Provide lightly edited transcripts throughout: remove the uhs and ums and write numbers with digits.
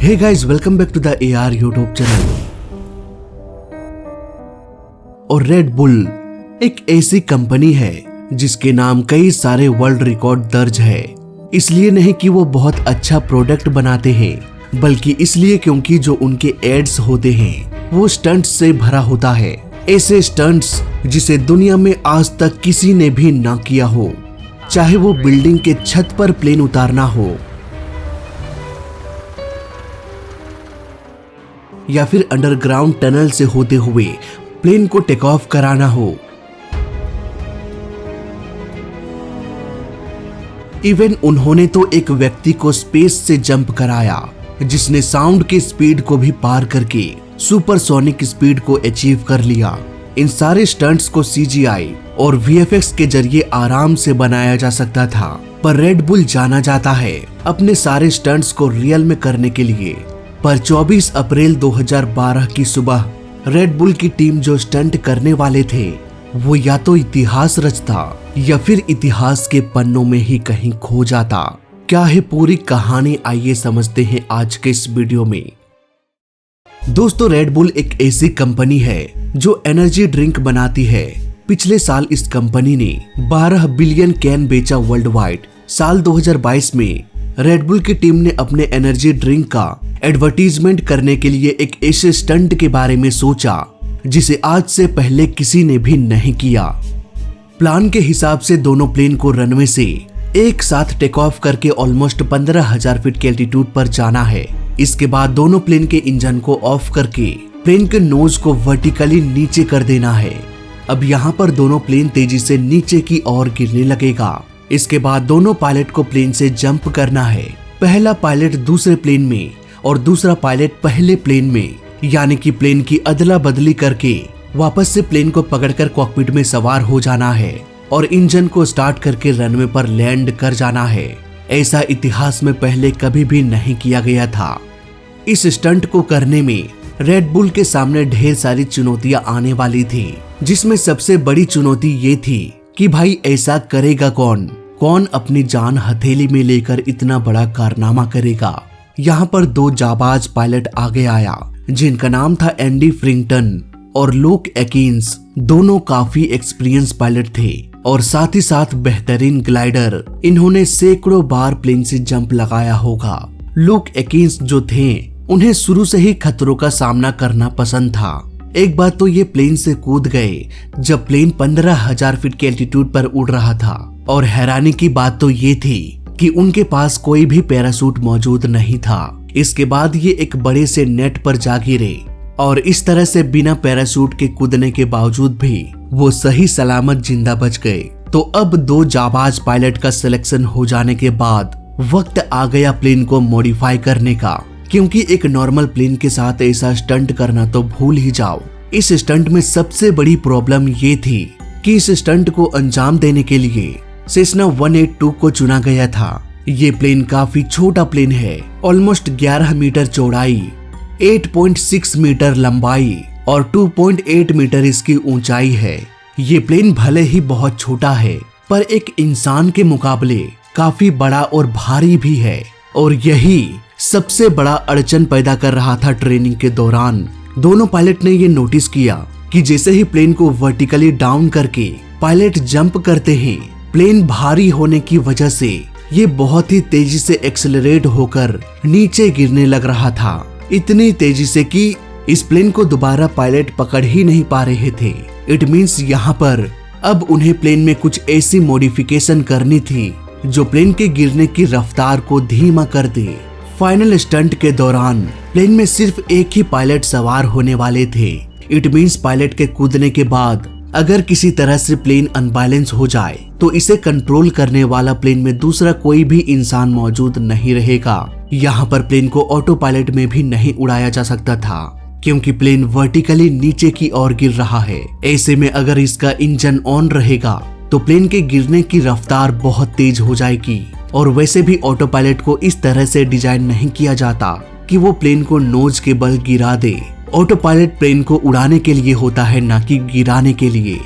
Hey guys, welcome back to the AR YouTube channel. और Red Bull एक ऐसी company है जिसके नाम कई सारे वर्ल्ड रिकॉर्ड दर्ज है। इसलिए नहीं कि वो बहुत अच्छा प्रोडक्ट बनाते हैं, बल्कि इसलिए क्योंकि जो उनके एड्स होते हैं वो स्टंट्स से भरा होता है। ऐसे स्टंट्स जिसे दुनिया में आज तक किसी ने भी ना किया हो, चाहे वो बिल्डिंग के छत पर प्लेन उतारना हो या फिर अंडरग्राउंड टनल से होते हुए प्लेन को टेक ऑफ कराना हो। इवन उन्होंने तो एक व्यक्ति को स्पेस से जंप कराया जिसने साउंड की स्पीड को भी पार करके सुपरसोनिक स्पीड को अचीव कर लिया। इन सारे स्टंट्स को CGI और VFX के जरिए आराम से बनाया जा सकता था, पर रेड बुल जाना जाता है अपने सारे स्टंट्स को रियल में करने के लिए। पर 24 अप्रैल 2012 की सुबह रेड बुल की टीम जो स्टंट करने वाले थे वो या तो इतिहास रचता या फिर इतिहास के पन्नों में ही कहीं खो जाता। क्या है पूरी कहानी, आइए समझते हैं आज के इस वीडियो में। दोस्तों, रेड बुल एक ऐसी कंपनी है जो एनर्जी ड्रिंक बनाती है। पिछले साल इस कंपनी ने 12 बिलियन कैन बेचा वर्ल्ड वाइड। साल 2022 में रेड बुल की टीम ने अपने एनर्जी ड्रिंक का एडवर्टीजमेंट करने के लिए एक ऐसे स्टंट के बारे में सोचा जिसे आज से पहले किसी ने भी नहीं किया। प्लान के हिसाब से दोनों प्लेन को रनवे से एक साथ टेक ऑफ करके ऑलमोस्ट 15,000 फीट के एल्टीट्यूड पर जाना है। इसके बाद दोनों प्लेन के इंजन को ऑफ करके प्लेन के नोज को वर्टिकली नीचे कर देना है। अब यहाँ पर दोनों प्लेन तेजी से नीचे की ओर गिरने लगेगा। इसके बाद दोनों पायलट को प्लेन से जंप करना है। पहला पायलट दूसरे प्लेन में और दूसरा पायलट पहले प्लेन में, यानी कि प्लेन की अदला बदली करके वापस से प्लेन को पकड़कर कॉकपिट में सवार हो जाना है और इंजन को स्टार्ट करके रनवे पर लैंड कर जाना है। ऐसा इतिहास में पहले कभी भी नहीं किया गया था। इस स्टंट को करने में रेड बुल के सामने ढेर सारी चुनौतियां आने वाली थी, जिसमें सबसे बड़ी चुनौती ये थी कि भाई ऐसा करेगा कौन अपनी जान हथेली में लेकर इतना बड़ा कारनामा करेगा। यहाँ पर दो जाबाज पायलट आगे आया जिनका नाम था एंडी फ्रिंगटन और लुक एकिंस। दोनों काफी एक्सपीरियंस पायलट थे और साथ ही साथ बेहतरीन ग्लाइडर। इन्होंने सैकड़ों बार प्लेन से जंप लगाया होगा। लुक एकिंस जो थे उन्हें शुरू से ही खतरों का सामना करना पसंद था। एक बार तो ये प्लेन से कूद गए जब प्लेन 15,000 फीट के एल्टीट्यूड पर उड़ रहा था, और हैरानी की बात तो ये थी कि उनके पास कोई भी पैराशूट मौजूद नहीं था। इसके बाद ये एक बड़े से नेट पर जा गिरे और इस तरह से बिना पैराशूट के कूदने के बावजूद भी वो सही सलामत जिंदा बच गए। तो अब दो जाबाज पायलट का सिलेक्शन हो जाने के बाद वक्त आ गया प्लेन को मॉडिफाई करने का, क्योंकि एक नॉर्मल प्लेन के साथ ऐसा स्टंट करना तो भूल ही जाओ। इस स्टंट में सबसे बड़ी प्रॉब्लम ये थी कि इस स्टंट को अंजाम देने के लिए सेस्ना 182 को चुना गया था। ये प्लेन काफी छोटा प्लेन है, ऑलमोस्ट 11 मीटर चौड़ाई, 8.6 मीटर लंबाई और 2.8 मीटर इसकी ऊंचाई है। ये प्लेन भले ही बहुत छोटा है, पर एक इंसान के मुकाबले काफी बड़ा और भारी भी है, और यही सबसे बड़ा अड़चन पैदा कर रहा था। ट्रेनिंग के दौरान दोनों पायलट ने ये नोटिस किया कि जैसे ही प्लेन को वर्टिकली डाउन करके पायलट जंप करते हैं, प्लेन भारी होने की वजह से ये बहुत ही तेजी से एक्सेलरेट होकर नीचे गिरने लग रहा था। इतनी तेजी से कि इस प्लेन को दोबारा पायलट पकड़ ही नहीं पा रहे थे। इट मींस यहाँ पर अब उन्हें प्लेन में कुछ ऐसी मॉडिफिकेशन करनी थी जो प्लेन के गिरने की रफ्तार को धीमा कर दे। फाइनल स्टंट के दौरान प्लेन में सिर्फ एक ही पायलट सवार होने वाले थे। इट मींस पायलट के कूदने के बाद अगर किसी तरह से प्लेन अनबैलेंस हो जाए तो इसे कंट्रोल करने वाला प्लेन में दूसरा कोई भी इंसान मौजूद नहीं रहेगा। यहाँ पर प्लेन को ऑटो पायलट में भी नहीं उड़ाया जा सकता था, क्योंकि प्लेन वर्टिकली नीचे की ओर गिर रहा है। ऐसे में अगर इसका इंजन ऑन रहेगा तो प्लेन के गिरने की रफ्तार बहुत तेज हो जाएगी, और वैसे भी ऑटो पायलट को इस तरह से डिजाइन नहीं किया जाता कि वो प्लेन को नोज के बल गिरा दे। ऑटो पायलट प्लेन को उड़ाने के लिए होता है, ना कि गिराने के लिए।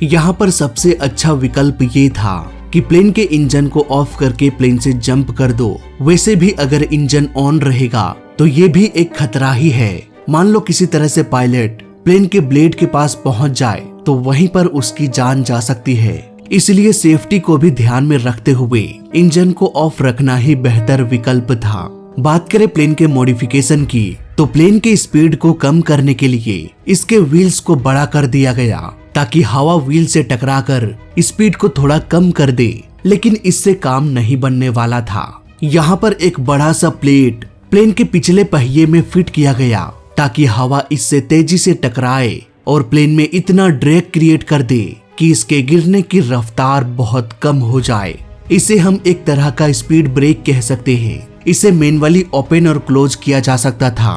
यहाँ पर सबसे अच्छा विकल्प ये था कि प्लेन के इंजन को ऑफ करके प्लेन से जंप कर दो। वैसे भी अगर इंजन ऑन रहेगा तो ये भी एक खतरा ही है। मान लो किसी तरह से पायलट प्लेन के ब्लेड के पास पहुंच जाए तो वहीं पर उसकी जान जा सकती है। इसलिए सेफ्टी को भी ध्यान में रखते हुए इंजन को ऑफ रखना ही बेहतर विकल्प था। बात करें प्लेन के मॉडिफिकेशन की, तो प्लेन के स्पीड को कम करने के लिए इसके व्हील्स को बड़ा कर दिया गया ताकि हवा व्हील से टकराकर स्पीड को थोड़ा कम कर दे, लेकिन इससे काम नहीं बनने वाला था। यहाँ पर एक बड़ा सा प्लेट प्लेन के पिछले पहिए में फिट किया गया ताकि हवा इससे तेजी से टकराए और प्लेन में इतना ड्रैग क्रिएट कर दे कि इसके गिरने की रफ्तार बहुत कम हो जाए। इसे हम एक तरह का स्पीड ब्रेक कह सकते हैं। इसे मैनुअली ओपन और क्लोज किया जा सकता था।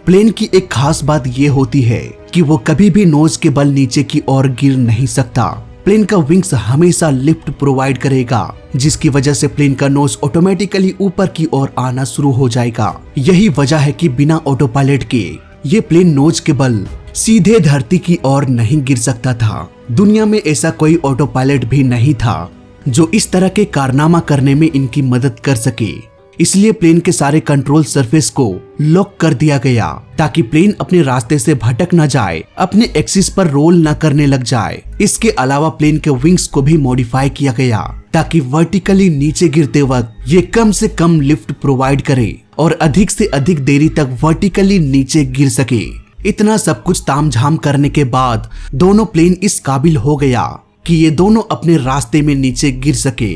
प्लेन की एक खास बात यह होती है कि वो कभी भी नोज के बल नीचे की ओर गिर नहीं सकता। प्लेन का विंग्स हमेशा लिफ्ट प्रोवाइड करेगा, जिसकी वजह से प्लेन का नोज ऑटोमेटिकली ऊपर की ओर आना शुरू हो जाएगा। यही वजह है कि बिना ऑटो पायलट के ये प्लेन नोज के बल सीधे धरती की ओर नहीं गिर सकता था। दुनिया में ऐसा कोई ऑटो पायलट भी नहीं था जो इस तरह के कारनामा करने में इनकी मदद कर सके। इसलिए प्लेन के सारे कंट्रोल सरफेस को लॉक कर दिया गया ताकि प्लेन अपने रास्ते से भटक न जाए, अपने एक्सिस पर रोल न करने लग जाए। इसके अलावा प्लेन के विंग्स को भी मॉडिफाई किया गया ताकि वर्टिकली नीचे गिरते वक्त ये कम से कम लिफ्ट प्रोवाइड करे और अधिक से अधिक देरी तक वर्टिकली नीचे गिर सके। इतना सब कुछ तामझाम करने के बाद दोनों प्लेन इस काबिल हो गया कि ये दोनों अपने रास्ते में नीचे गिर सके।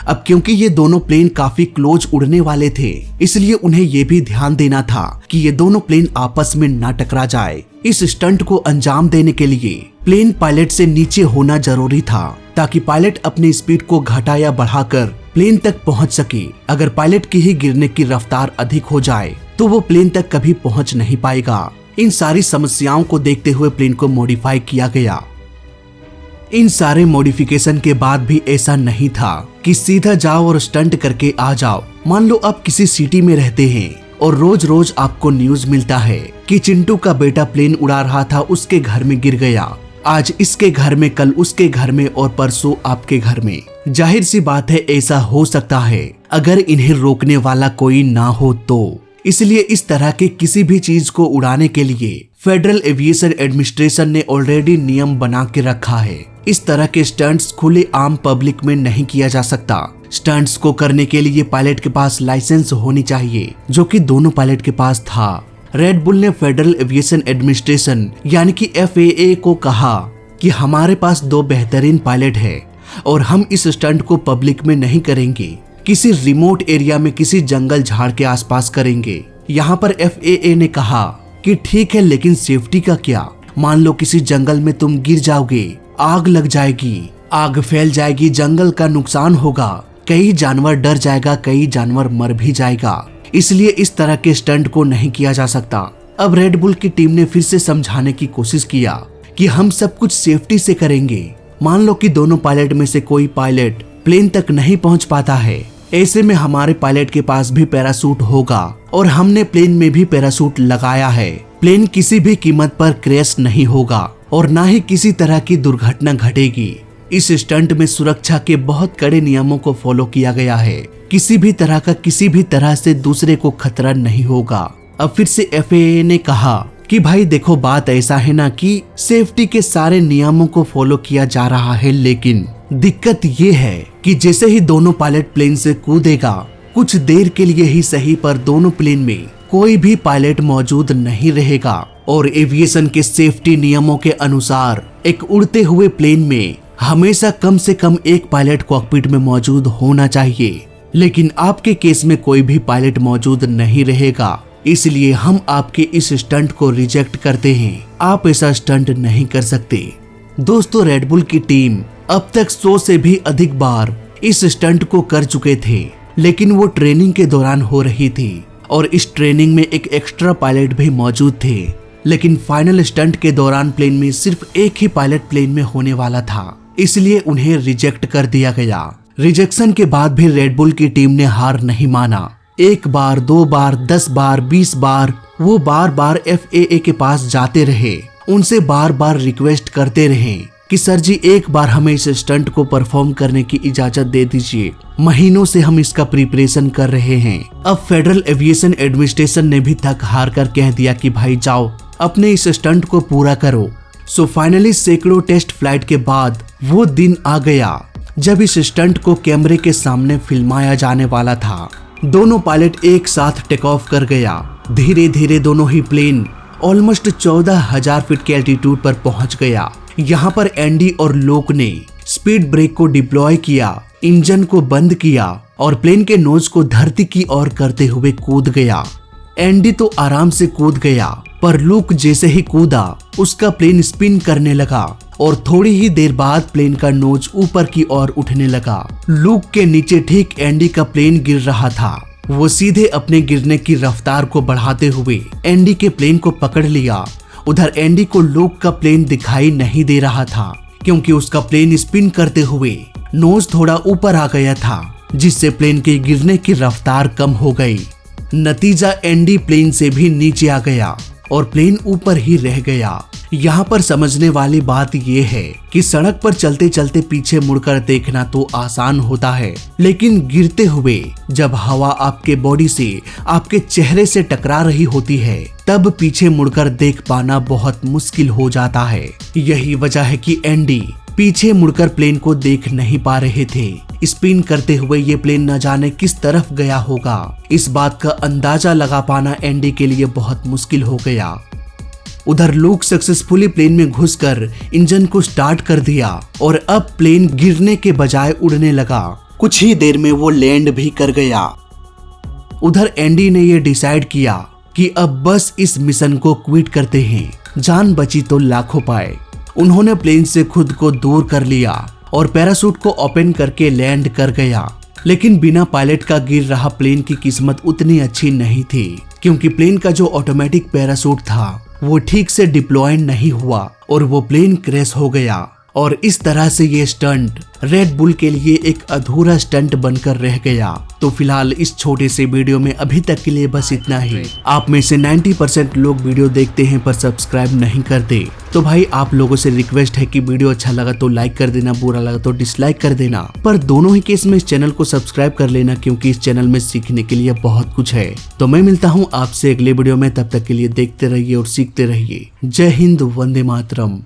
अब क्योंकि ये दोनों प्लेन काफी क्लोज उड़ने वाले थे, इसलिए उन्हें ये भी ध्यान देना था कि ये दोनों प्लेन आपस में ना टकरा जाए। इस स्टंट को अंजाम देने के लिए प्लेन पायलट से नीचे होना जरूरी था ताकि पायलट अपनी स्पीड को घटा या बढ़ाकर प्लेन तक पहुंच सके। अगर पायलट की ही गिरने की रफ्तार अधिक हो जाए तो वो प्लेन तक कभी पहुंच नहीं पाएगा। इन सारी समस्याओं को देखते हुए प्लेन को मॉडिफाई किया गया। इन सारे मॉडिफिकेशन के बाद भी ऐसा नहीं था कि सीधा जाओ और स्टंट करके आ जाओ। मान लो आप किसी सिटी में रहते हैं और रोज रोज आपको न्यूज मिलता है कि चिंटू का बेटा प्लेन उड़ा रहा था, उसके घर में गिर गया। आज इसके घर में, कल उसके घर में और परसों आपके घर में। जाहिर सी बात है ऐसा हो सकता है अगर इन्हें रोकने वाला कोई ना हो तो। इसलिए इस तरह के किसी भी चीज को उड़ाने के लिए फेडरल एविएशन एडमिनिस्ट्रेशन ने ऑलरेडी नियम बना के रखा है। इस तरह के स्टंट्स खुले आम पब्लिक में नहीं किया जा सकता। स्टंट्स को करने के लिए पायलट के पास लाइसेंस होनी चाहिए, जो कि दोनों पायलट के पास था। रेड बुल ने फेडरल एविएशन एडमिनिस्ट्रेशन यानी कि FAA को कहा कि हमारे पास 2 बेहतरीन पायलट है और हम इस स्टंट को पब्लिक में नहीं करेंगे, किसी रिमोट एरिया में किसी जंगल झाड़ के आसपास करेंगे। यहाँ पर FAA ने कहा कि ठीक है, लेकिन सेफ्टी का क्या? मान लो किसी जंगल में तुम गिर जाओगे, आग लग जाएगी, आग फैल जाएगी, जंगल का नुकसान होगा, कई जानवर डर जाएगा, कई जानवर मर भी जाएगा। इसलिए इस तरह के स्टंट को नहीं किया जा सकता। अब रेड बुल की टीम ने फिर से समझाने की कोशिश किया कि हम सब कुछ सेफ्टी से करेंगे। मान लो कि दोनों पायलट में से कोई पायलट प्लेन तक नहीं पहुंच पाता है, ऐसे में हमारे पायलट के पास भी पैरासूट होगा और हमने प्लेन में भी पैरासूट लगाया है। प्लेन किसी भी कीमत पर क्रैश नहीं होगा और ना ही किसी तरह की दुर्घटना घटेगी। इस स्टंट में सुरक्षा के बहुत कड़े नियमों को फॉलो किया गया है। किसी भी तरह से दूसरे को खतरा नहीं होगा। अब फिर से FAA ने कहा कि भाई देखो, बात ऐसा है ना कि सेफ्टी के सारे नियमों को फॉलो किया जा रहा है, लेकिन दिक्कत ये है कि जैसे ही दोनों पायलट प्लेन से कूदेगा, कुछ देर के लिए ही सही पर दोनों प्लेन में कोई भी पायलट मौजूद नहीं रहेगा और एविएशन के सेफ्टी नियमों के अनुसार एक उड़ते हुए प्लेन में हमेशा कम से कम एक पायलट कॉकपिट में मौजूद होना चाहिए। लेकिन आपके केस में कोई भी पायलट मौजूद नहीं रहेगा, इसलिए हम आपके इस स्टंट को रिजेक्ट करते हैं। आप ऐसा स्टंट नहीं कर सकते। दोस्तों, रेड बुल की टीम अब तक 100 से भी अधिक बार इस स्टंट को कर चुके थे, लेकिन वो ट्रेनिंग के दौरान हो रही थी और इस ट्रेनिंग में एक एक्स्ट्रा पायलट भी मौजूद थे। लेकिन फाइनल स्टंट के दौरान प्लेन में सिर्फ एक ही पायलट प्लेन में होने वाला था, इसलिए उन्हें रिजेक्ट कर दिया गया। रिजेक्शन के बाद भी रेड बुल की टीम ने हार नहीं माना। 1 बार, 2 बार, 10 बार, 20 बार वो बार बार FAA के पास जाते रहे, उनसे बार बार रिक्वेस्ट करते रहे कि सर जी एक बार हमें इस स्टंट को परफॉर्म करने की इजाजत दे दीजिए, महीनों से हम इसका प्रिपरेशन कर रहे हैं। अब फेडरल एविएशन एडमिनिस्ट्रेशन ने भी थक हार कर कह दिया कि भाई जाओ अपने इस स्टंट को पूरा करो। सो फाइनली सैकड़ों टेस्ट फ्लाइट के बाद वो दिन आ गया जब इस स्टंट को कैमरे के सामने फिल्माया जाने वाला था। दोनों पायलट एक साथ टेक ऑफ कर गया। धीरे धीरे दोनों ही प्लेन ऑलमोस्ट 14,000 फीट के एल्टीट्यूड पर पहुंच गया। यहाँ पर एंडी और लोक ने स्पीड ब्रेक को डिप्लॉय किया, इंजन को बंद किया और प्लेन के नोज को धरती की ओर करते हुए कूद गया। एंडी तो आराम से कूद गया, पर लूक जैसे ही कूदा उसका प्लेन स्पिन करने लगा और थोड़ी ही देर बाद प्लेन का नोज ऊपर की ओर उठने लगा। लूक के नीचे ठीक एंडी का प्लेन गिर रहा था। वो सीधे अपने गिरने की रफ्तार को बढ़ाते हुए एंडी के प्लेन को पकड़ लिया। उधर एंडी को लूक का प्लेन दिखाई नहीं दे रहा था क्योंकि उसका प्लेन स्पिन करते हुए नोज थोड़ा ऊपर आ गया था, जिससे प्लेन के गिरने की रफ्तार कम हो गई। नतीजा एंडी प्लेन से भी नीचे आ गया और प्लेन ऊपर ही रह गया। यहाँ पर समझने वाली बात यह है कि सड़क पर चलते चलते पीछे मुड़कर देखना तो आसान होता है, लेकिन गिरते हुए जब हवा आपके बॉडी से आपके चेहरे से टकरा रही होती है तब पीछे मुड़कर देख पाना बहुत मुश्किल हो जाता है। यही वजह है कि एंडी पीछे मुड़कर प्लेन को देख नहीं पा रहे थे। स्पिन करते हुए ये प्लेन न जाने किस तरफ गया होगा, इस बात का अंदाजा लगा पाना एंडी के लिए बहुत मुश्किल हो गया। उधर लूक सक्सेसफुली प्लेन में घुसकर इंजन को स्टार्ट कर दिया और अब प्लेन गिरने के बजाय उड़ने लगा। कुछ ही देर में वो लैंड भी कर गया। उधर एंडी ने ये डिसाइड किया कि अब बस इस मिशन को क्विट करते हैं, जान बची तो लाखों पाए। उन्होंने प्लेन से खुद को दूर कर लिया और पैराशूट को ओपन करके लैंड कर गया। लेकिन बिना पायलट का गिर रहा प्लेन की किस्मत उतनी अच्छी नहीं थी, क्योंकि प्लेन का जो ऑटोमेटिक पैराशूट था वो ठीक से डिप्लॉय नहीं हुआ और वो प्लेन क्रैश हो गया। और इस तरह से ये स्टंट रेड बुल के लिए एक अधूरा स्टंट बनकर रह गया। तो फिलहाल इस छोटे से वीडियो में अभी तक के लिए बस इतना ही। आप में से 90% लोग वीडियो देखते हैं पर सब्सक्राइब नहीं करते, तो भाई आप लोगों से रिक्वेस्ट है कि वीडियो अच्छा लगा तो लाइक कर देना, बुरा लगा तो डिसलाइक कर देना, पर दोनों ही केस में इस चैनल को सब्सक्राइब कर लेना, क्योंकि इस चैनल में सीखने के लिए बहुत कुछ है। तो मैं मिलता हूँ आपसे अगले वीडियो में, तब तक के लिए देखते रहिए और सीखते रहिए। जय हिंद, वंदे मातरम।